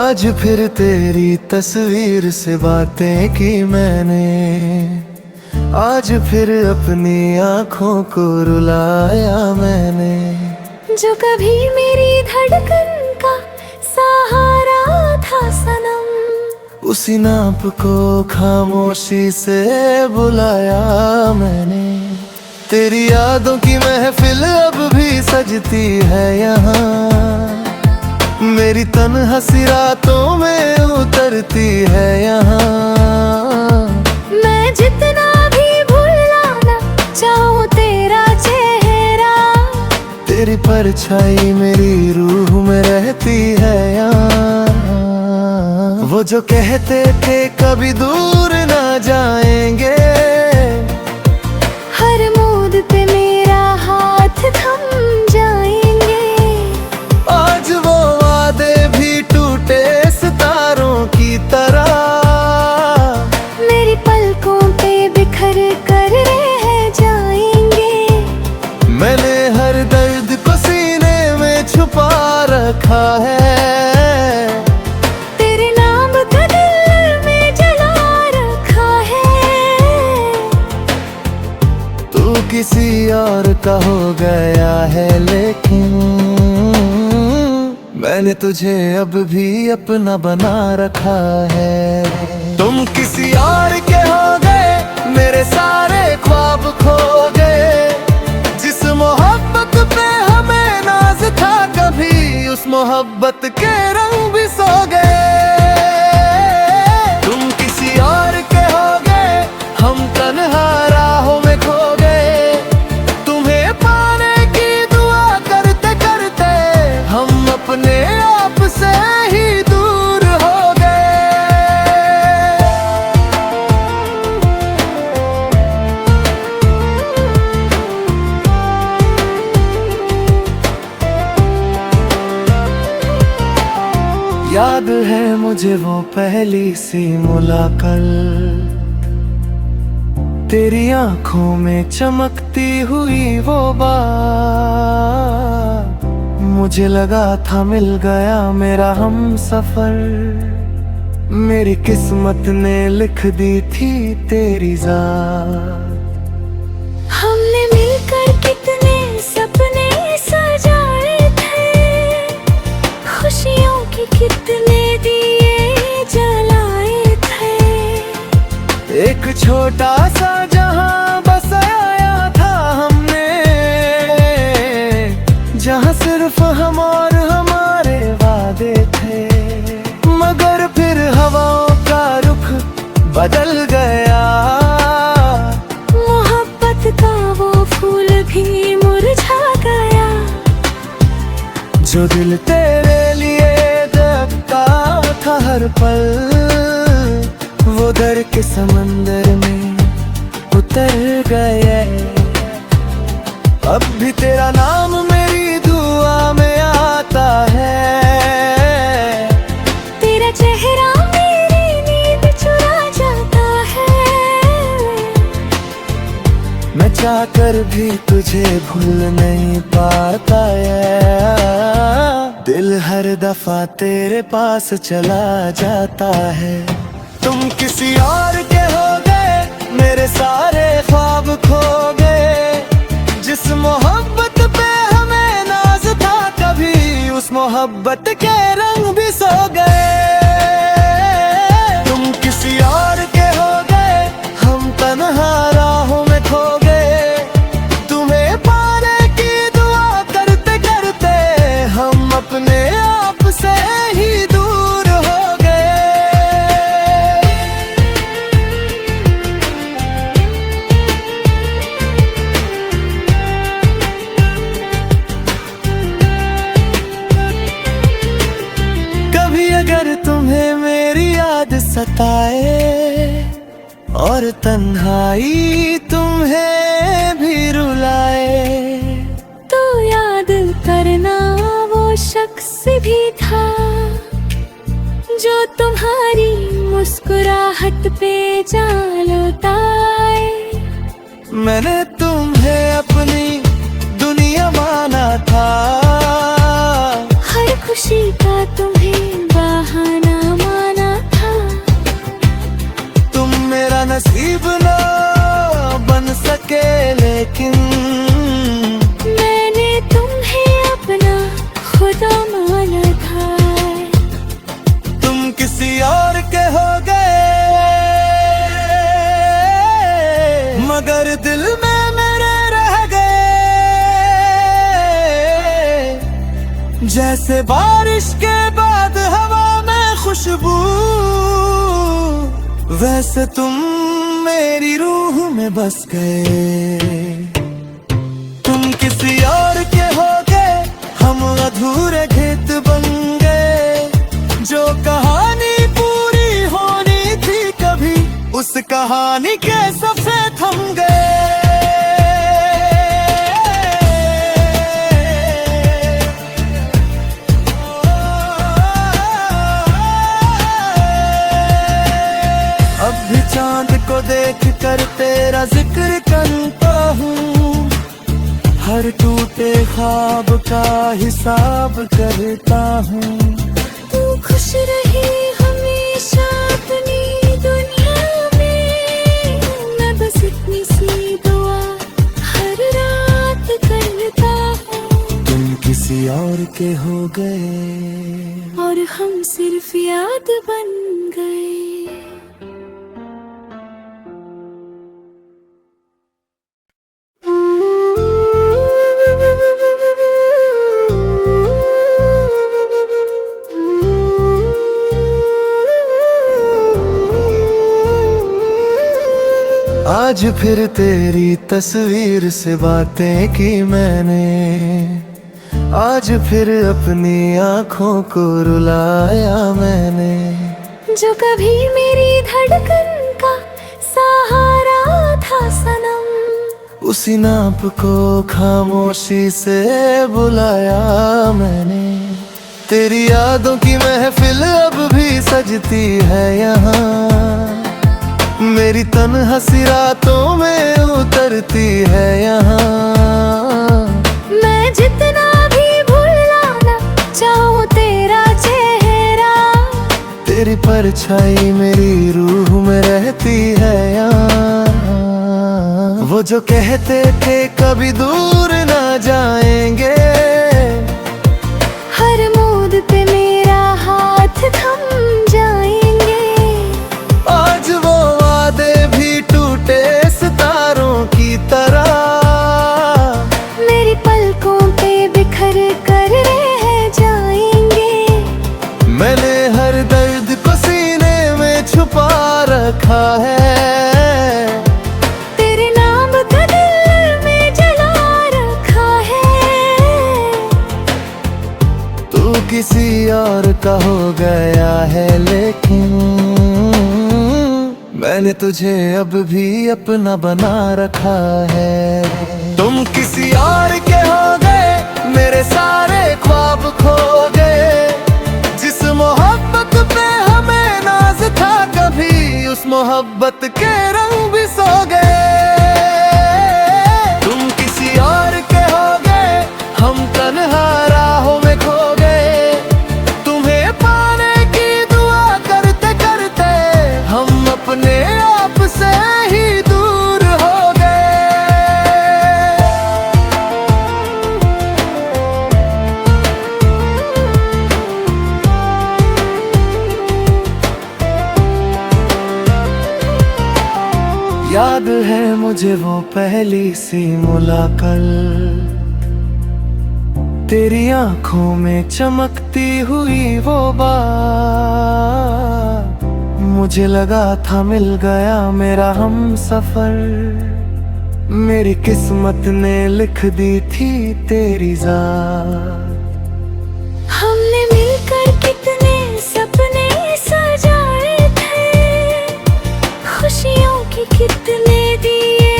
आज फिर तेरी तस्वीर से बातें की मैंने, आज फिर अपनी आँखों को रुलाया मैंने। जो कभी मेरी धड़कन का सहारा था सनम, उसी नाप को खामोशी से बुलाया मैंने। तेरी यादों की महफिल अब भी सजती है यहाँ, मेरी तन्हासी रातों में उतरती है यहाँ। मैं जितना भी भुलाना चाहूँ तेरा चेहरा, तेरी परछाई मेरी रूह में रहती है यहाँ। वो जो कहते थे कभी दूर ना जाएंगे, हर मूड पे मेरा हाथ थम जाएंगे। आज वो वादे भी टूटे सितारों की तरह, मेरी पलकों पे बिखर कर रह जाएंगे। मैंने हर दर्द को सीने में छुपा रखा है, तेरे नाम का दिल में जला रखा है। तू किसी और का हो गया है, लेकिन मैंने तुझे अब भी अपना बना रखा है। तुम किसी और के हो गए, मेरे सारे ख्वाब खो गए। जिस मोहब्बत पे हमें नाज था कभी, उस मोहब्बत के रंग भी सो गए। तुम किसी और के हो गए, हम तन्हा राहों में खो गए। तुम्हें पाने की दुआ करते करते हम अपने आप से ही दूर हो गए। याद है मुझे वो पहली सी मुलाकात, तेरी आंखों में चमकती हुई वो बात। मुझे लगा था मिल गया मेरा हम सफर, मेरी किस्मत ने लिख दी थी तेरी ज़ात। हमने मिलकर कितने सपने सजाए थे, खुशियों के कितने दिए जलाए थे। एक छोटा सा जहां बसाया था हमने, जहां सिर्फ हम और हमारे वादे थे। मगर फिर हवाओं का रुख बदल गया, मोहब्बत का वो फूल भी मुरझा गया। जो दिल तेरे लिए धड़कता था हर पल, वो दर्द के समंदर में उतर गए। अब भी तेरा नाम मेरी दुआ में आता है, तेरा चेहरा मेरी नींद चुरा जाता है। मैं चाहकर भी तुझे भूल नहीं पाता है। दिल हर दफा तेरे पास चला जाता है। तुम किसी और के हो गए, मेरे सारे ख्वाब खो गए। जिस मोहब्बत पे हमें नाज था कभी, उस मोहब्बत के रंग भी सो गए। तुम किसी और के हो गए, हम तन्हा राहों में खो गए। तुम्हें पाने की दुआ करते करते हम अपने आप से ही दूर हो गए। अगर तुम्हें मेरी याद सताए और तन्हाई तुम्हें भी रुलाए, तो याद करना वो शख्स भी था जो तुम्हारी मुस्कुराहट पे जान लुटाए। मैंने तुम्हें अपनी दुनिया माना था, हर खुशी का तुम्हें बहाना लेकिन मैंने तुम्हें अपना खुदा माना था। तुम किसी और के हो गए, मगर दिल में मेरे रह गए। जैसे बारिश के बाद हवा में खुशबू, वैसे तुम मेरी रूह में बस गए। तुम किसी और के हो गए, हम अधूरे गीत बन गए। जो कहानी पूरी होनी थी कभी, उस कहानी के सफ़े थम गए। अब भी चांद को देख कर तेरा जिक्र करता हूँ, हर टूटे ख्वाब का हिसाब करता हूँ। तू खुश रही हमेशा अपनी दुनिया में, मैं बस इतनी सी दुआ हर रात करता हूँ। तुम किसी और के हो गए, और हम सिर्फ याद बन गए। आज फिर तेरी तस्वीर से बातें की मैंने, आज फिर अपनी आँखों को रुलाया मैंने। जो कभी मेरी धड़कन का सहारा था सनम, उसी नाप को खामोशी से बुलाया मैंने। तेरी यादों की महफिल अब भी सजती है यहाँ, मेरी तन्हासी रातों में उतरती है यहाँ। मैं जितना भी भुलाना चाहूँ तेरा चेहरा, तेरी परछाई मेरी रूह में रहती है यहाँ। वो जो कहते थे कभी दूर ना जाएंगे, हर मूड पे मेरा हाथ थम जाएंगे। आज वो वादे भी टूटे सितारों की तरह, मेरी पलकों पे बिखर कर रह जाएंगे। मैंने हर दर्द को सीने में छुपा रखा है, तेरे नाम का दिल में जला रखा है। तू किसी और का हो गया है, लेकिन मैंने तुझे अब भी अपना बना रखा है। तुम किसी और के हो गए, मेरे सारे ख्वाब खो गए। जिस मोहब्बत पे हमें नाज था कभी, उस मोहब्बत के रंग भी सो गए। तुम किसी और के हो गए, हम तन्हा राहों में खो गए। तुम्हें पाने की दुआ करते करते हम अपने आप से ही दूर हो गए। याद है मुझे वो पहली सी मुलाकात, तेरी आंखों में चमकती हुई वो बात। मुझे लगा था मिल गया मेरा हम सफर, मेरी किस्मत ने लिख दी थी तेरी ज़ात। हमने मिलकर कितने सपने सजाए थे, खुशियों के कितने दिए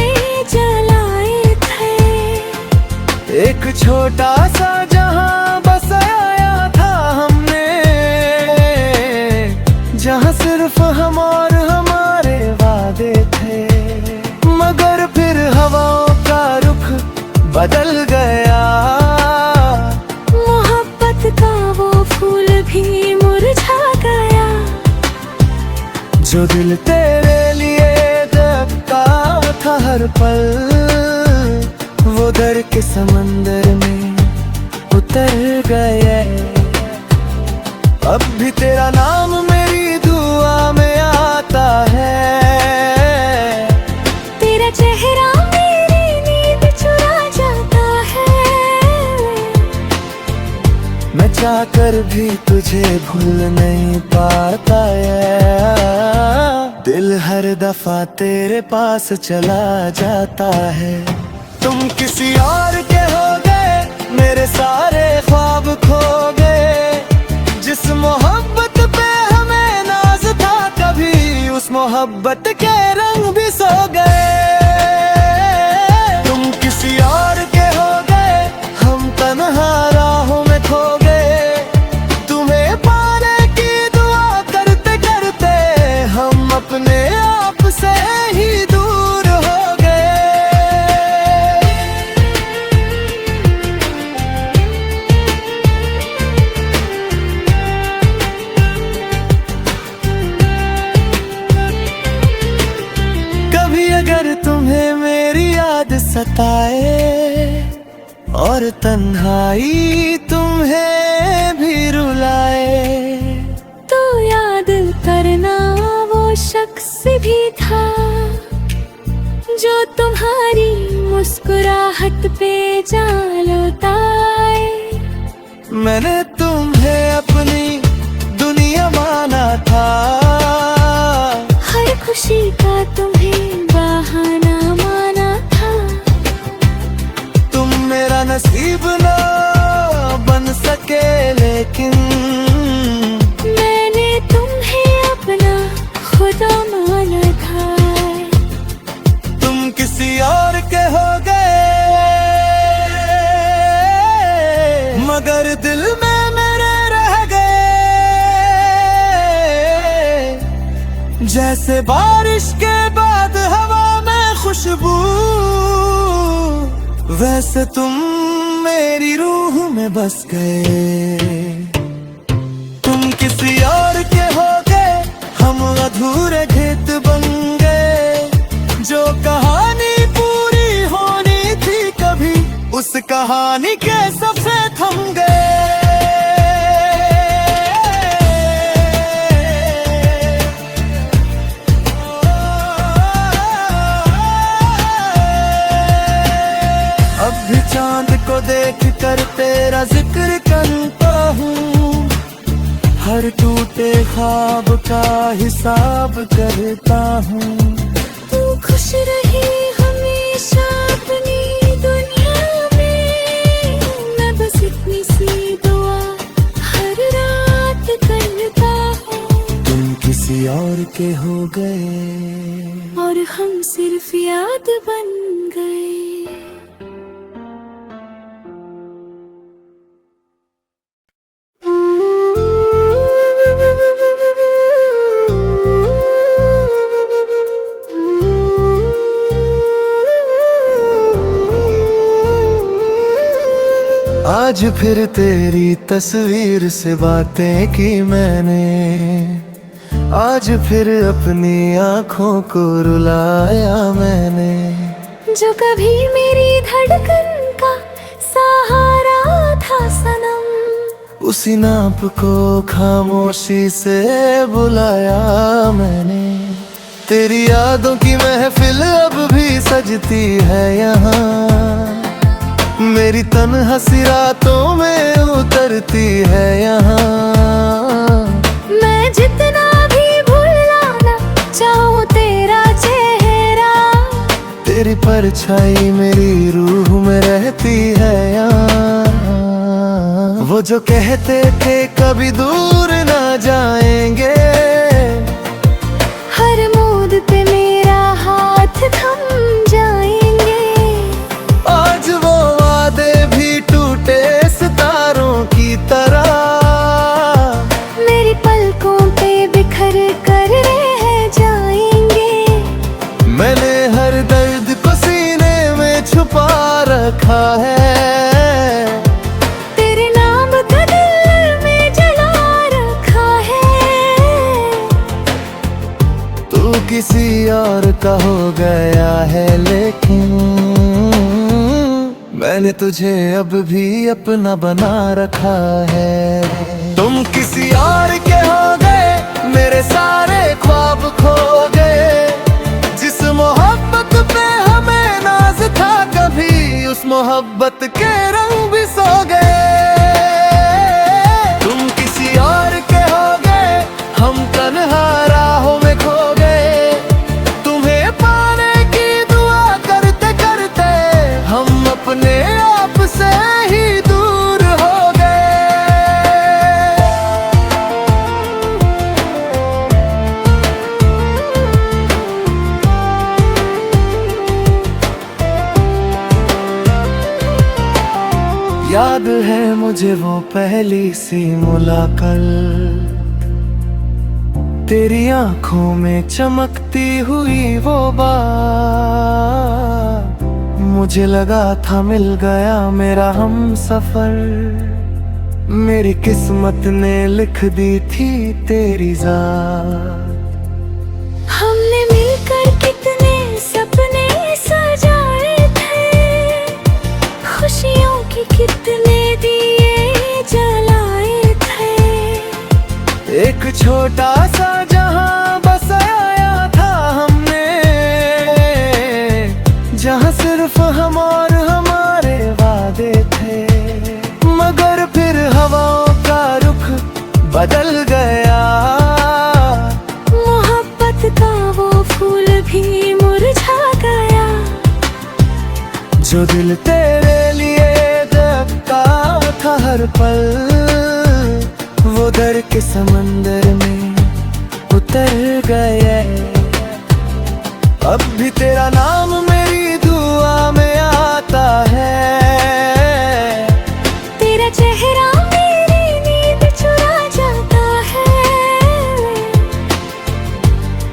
जलाए थे। एक छोटा सा जहां बसाया था हमने, जहां सिर्फ हम और हमारे वादे थे। मगर फिर हवाओं का रुख बदल गया, मोहब्बत का वो फूल भी मुरझा गया। जो दिल तेरे लिए जगता था हर पल, उधर के समंदर में उतर गए। अब भी तेरा नाम मेरी दुआ में आता है। तेरा चेहरा मेरी नींद चुरा जाता है। मैं चाहकर भी तुझे भूल नहीं पाता है। दिल हर दफा तेरे पास चला जाता है। तुम किसी और के हो गए, मेरे सारे ख्वाब खो गए। जिस मोहब्बत पे हमें नाज था कभी, उस मोहब्बत के रंग भी सो गए। तुम किसी और के हो गए, हम तन्हा राहों में खो गए। तुम्हें पाने की दुआ करते करते हम अपने आप से ही दूर हो गए। कभी अगर तुम्हें मेरी याद सताए और तन्हाई तुम्हें भी रुलाए, तो याद करना वो शख्स भी था जो तुम्हारी मुस्कुराहट पे जान लौटाए। मैंने तुम्हें अपनी दुनिया माना था। हर खुशी का तुम्हें बहाना माना था। तुम मेरा नसीब ना बन सके लेकिन मैंने तुम्हें अपना खुदा माना था। तुम किसी और के हो गए, मगर दिल में मेरे रह गए। जैसे बारिश के बाद हवा में खुशबू, वैसे तुम मेरी रूह में बस गए। तुम किसी और के हो गए, हम अधूरे गीत बन गए। जो कहानी पूरी होनी थी कभी, उस कहानी के सबसे थम गए। अब भी चांद को देख कर तेरा जिक्र करता हूँ। हर टूटे ख्वाब का हिसाब करता हूँ। तू खुश रही हमेशा अपनी दुनिया में। मैं बस इतनी सी दुआ हर रात करता हूँ। तुम किसी और के हो गए और हम सिर्फ याद बन गए। आज फिर तेरी तस्वीर से बातें की मैंने। आज फिर अपनी आँखों को रुलाया मैंने। जो कभी मेरी धड़कन का सहारा था सनम, उसी नाप को खामोशी से बुलाया मैंने। तेरी यादों की महफिल अब भी सजती है यहाँ। मेरी तन्हासी रातों में उतरती है यहाँ। मैं जितना भी भुलाना चाहूँ तेरा चेहरा, तेरी परछाई मेरी रूह में रहती है यहाँ। वो जो कहते थे कभी दूर ना जाएंगे, हर मूड पे मेरा हाथ थम जाएंगे। आज वो वादे भी टूटे सितारों की तरह मेरी पलकों पे बिखर कर रह जाएंगे। मैंने हर दर्द को सीने में छुपा रखा है। तेरे नाम का दिल में जला रखा है। तू किसी और का हो गया है लेकिन मैंने तुझे अब भी अपना बना रखा है। तुम किसी और के हो गए, मेरे सारे ख्वाब खो गए। जिस मोहब्बत पे हमें नाज था कभी, उस मोहब्बत के रंग भी सो गए। तुम किसी और के हो गए, हम तन्हा राहों में खो गए। तुम्हें पाने की दुआ करते करते हम अपने आप से ही दूर हो गए। याद है मुझे वो पहली सी मुलाकात, तेरी आंखों में चमकती हुई वो बात। मुझे लगा था मिल गया मेरा हम सफर, मेरी किस्मत ने लिख दी थी तेरी जात। हमने मिलकर कितने सपने सजाए थे, खुशियों के कितने दिए जलाए थे। एक छोटा सा जहां बसाया था हमने, जहां सिर्फ हम और हमारे वादे थे। मगर फिर हवाओं का रुख बदल गया, मोहब्बत का वो फूल भी मुरझा गया। जो दिल तेरे लिए धड़कता था हर पल, वो दर्द के समंदर में उतर गए। अब भी तेरा नाम मेरी दुआ में आता है, तेरा चेहरा मेरी नींद चुरा जाता है।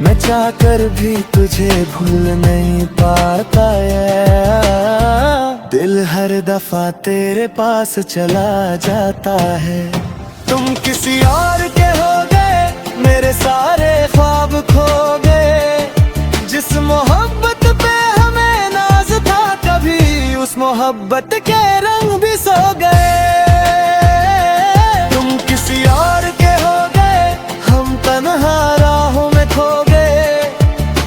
मैं चाहकर भी तुझे भूल नहीं पाता है। दिल हर दफा तेरे पास चला जाता है। तुम किसी और के हो गए, मेरे सारे ख्वाब खो गए। जिस मोहब्बत पे हमें नाज था कभी, उस मोहब्बत के रंग भी सो गए। तुम किसी और के हो गए, हम तन्हा राहों में खो गए।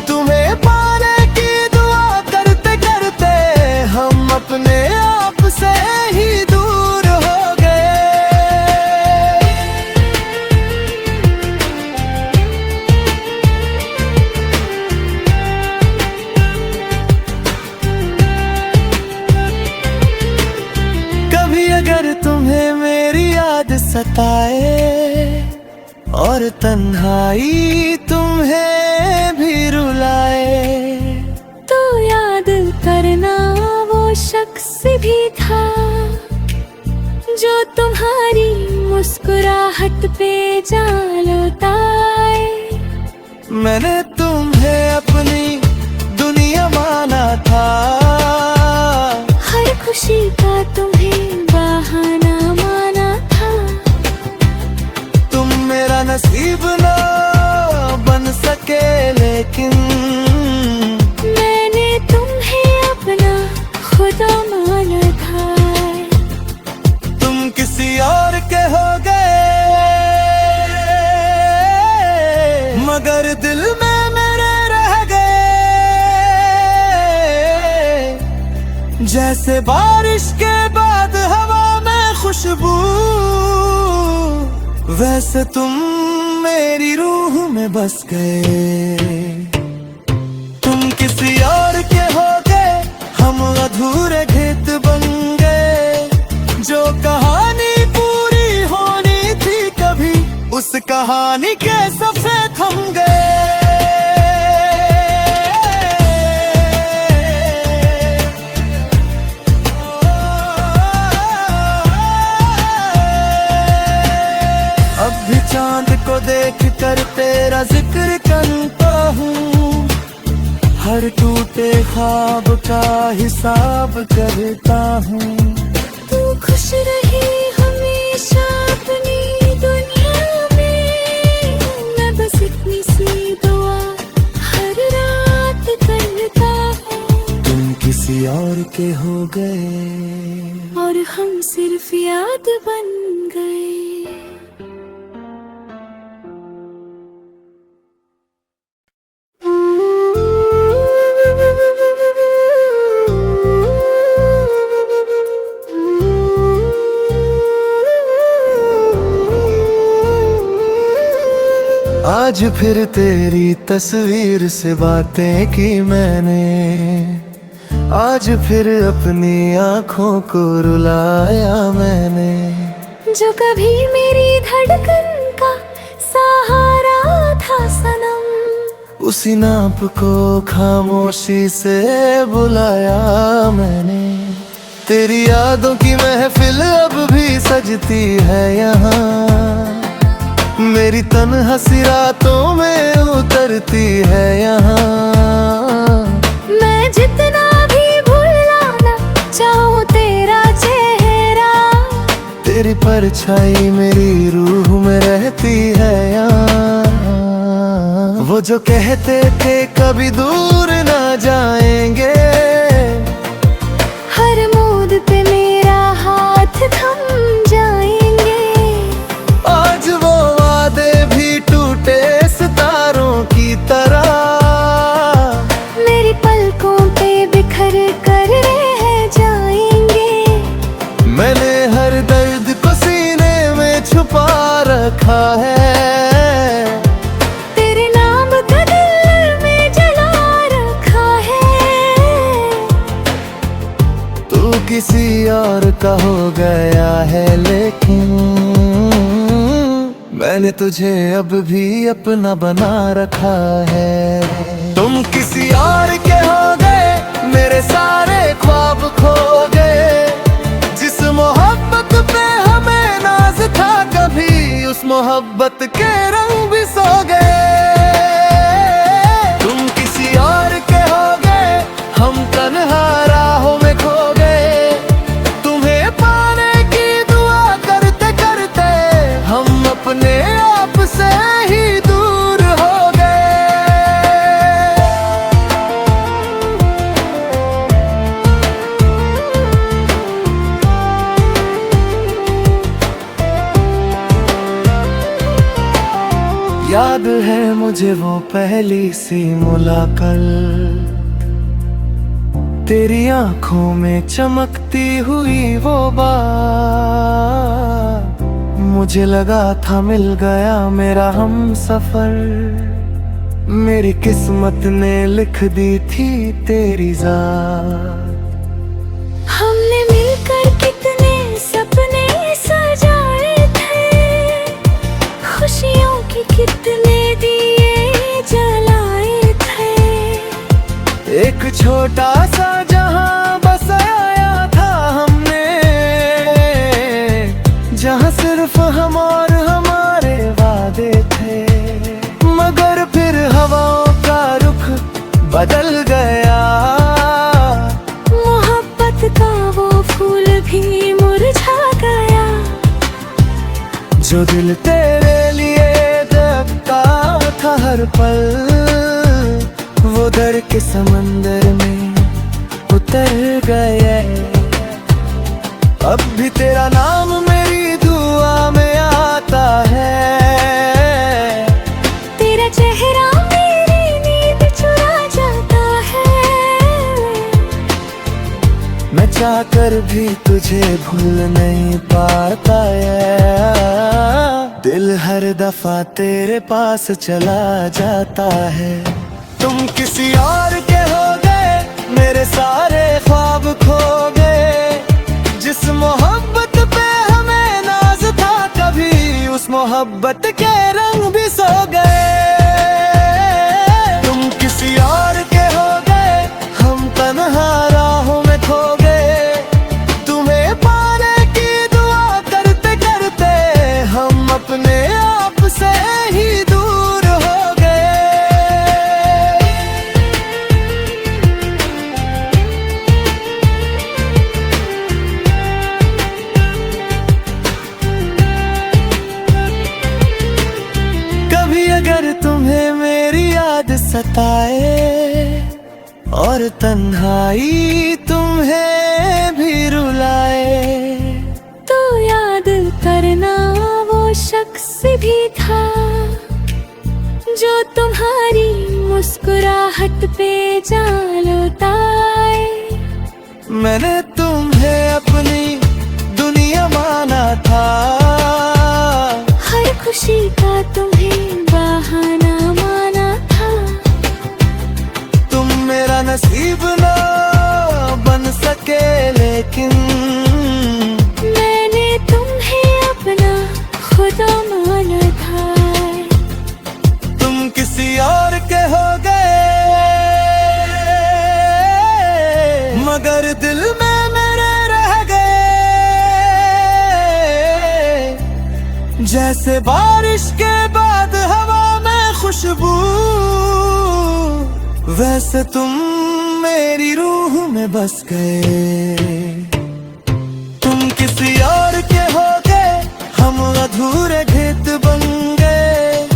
तुम्हें पाने की दुआ करते करते हम अपने आप से ही दूर हो गए। कभी अगर तुम्हें मेरी याद सताए और तन्हाई तुम्हें भी रुलाए, तो याद करना वो शख्स भी था जो तुम्हारी मुस्कुराहट पे जान लौटाए। मैंने तुम्हें अपनी दुनिया माना था, हर खुशी का तुम्हें बहाना माना था। तुम मेरा नसीब ना बन सके लेकिन मैंने तुम्हें अपना खुदा माना था। तुम किसी और के हो गए, मगर दिल में मेरे रह गए। जैसे बारिश के बाद हवा में खुशबू, वैसे तुम मेरी रूह में बस गए। तुम किसी और के हो गए, हम अधूरे खेत बन गए। जो कहानी पूरी होनी थी कभी, उस कहानी के सफे थम गए। अब भी चांद को देख कर तेरा जिक्र करता हूँ, हर टूटे ख्वाब का हिसाब करता हूँ। तू खुश रही हमेशा अपनी दुनिया में, मैं बस इतनी सी दुआ हर रात करता हूँ। तुम किसी और के हो गए और हम सिर्फ याद बन गए। आज फिर तेरी तस्वीर से बातें की मैंने, आज फिर अपनी आंखों को रुलाया मैंने। जो कभी मेरी धड़कन का सहारा था सनम, उसी नाप को खामोशी से बुलाया मैंने। तेरी यादों की महफिल अब भी सजती है यहाँ, मेरी तन्हासी रातों में उतरती है यहाँ। मैं जितना भी भुलाना चाहूँ तेरा चेहरा, तेरी परछाई मेरी रूह में रहती है यहाँ। वो जो कहते थे कभी दूर ना जाएंगे, हर मूड पे मेरा हाथ थम जाएंगे। आज वो वादे भी टूटे सितारों की तरह, मेरी पलकों पे बिखर कर रह जाएंगे। मैंने हर दर्द को सीने में छुपा रखा है, तेरे नाम का दिल में जला रखा है। तू किसी और का हो गया है, लेकिन मैंने तुझे अब भी अपना बना रखा है। तुम किसी और के हो गए, मेरे सारे ख्वाब खो गए। जिस मोहब्बत पे हमें नाज था कभी, उस मोहब्बत के रंग भी सो गए। तुम किसी और के हो गए, हम तन्हा राहों में खो गए। तुम्हें पाने की दुआ करते करते हम अपने आप से ही दूर हो गए। याद है मुझे वो पहली सी मुलाकात, तेरी आंखों में चमकती हुई वो बात। मुझे लगा था मिल गया मेरा हम सफर, मेरी किस्मत ने लिख दी थी तेरी ज़ात। हमने मिलकर कितने सपने सजाए थे, खुशियों के कितने दिए जलाए थे। एक छोटा सा जहां बसाया था हमने, जहां सिर्फ हम और हमारे वादे थे। मगर फिर हवाओं का रुख बदल गया, मोहब्बत का वो फूल भी मुरझा गया। जो दिल तेरे लिए धड़कता था हर पल, वो दर्द के समंदर में उतर गए। अब भी तेरा नाम मेरी दुआ में आता है, तेरा चेहरा मेरी नींद चुरा जाता है। मैं चाहकर भी तुझे भूल नहीं पाता है। दिल हर दफा तेरे पास चला जाता है। तुम किसी और के हो गए, मेरे सारे ख्वाब खो गए। जिस मोहब्बत पे हमें नाज था कभी, उस मोहब्बत के रंग भी सो गए। तुम किसी और के हो गए, हम तन्हा राहों में खो गए। तुम्हें पाने की दुआ करते करते हम अपने आप से ही दूर हो गए। कभी अगर तुम्हें मेरी याद सताए, और तन्हाई तुम्हें भी रुलाए। तो याद करना वो शख्स भी था जो तुम्हारी मुस्कुराहट पे जान लौटाए। मैंने तुम्हें अपनी दुनिया माना था, हर खुशी का तुम्हें बहाना माना था। तुम मेरा नसीब ना बन सके लेकिन मैंने तुम्हें अपना खुदा माना था। तुम किसी और के हो गए मगर दिल में मेरे रह गए। जैसे बारिश के बाद हवा में खुशबू, वैसे तुम मेरी रूह में बस गए। तुम किसी और के हो गए, हम अधूरे गीत बन गए।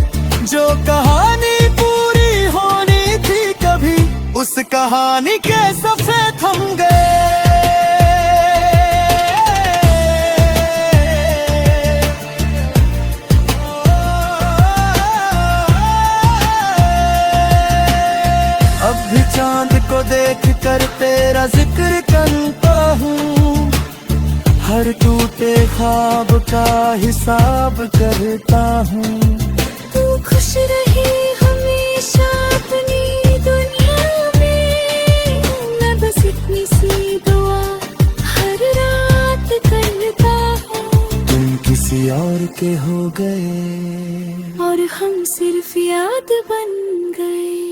जो कहानी पूरी होनी थी कभी, उस कहानी के सफ़े थम गए। अब भी चांद को देख कर तेरा जिक्र करता हूँ, हर टूटे ख्वाब का हिसाब करता हूँ। तू खुश रहे हमेशा अपनी दुनिया में, मैं बस इतनी सी दुआ हर रात करता हूँ। तुम किसी और के हो गए और हम सिर्फ याद बन गए।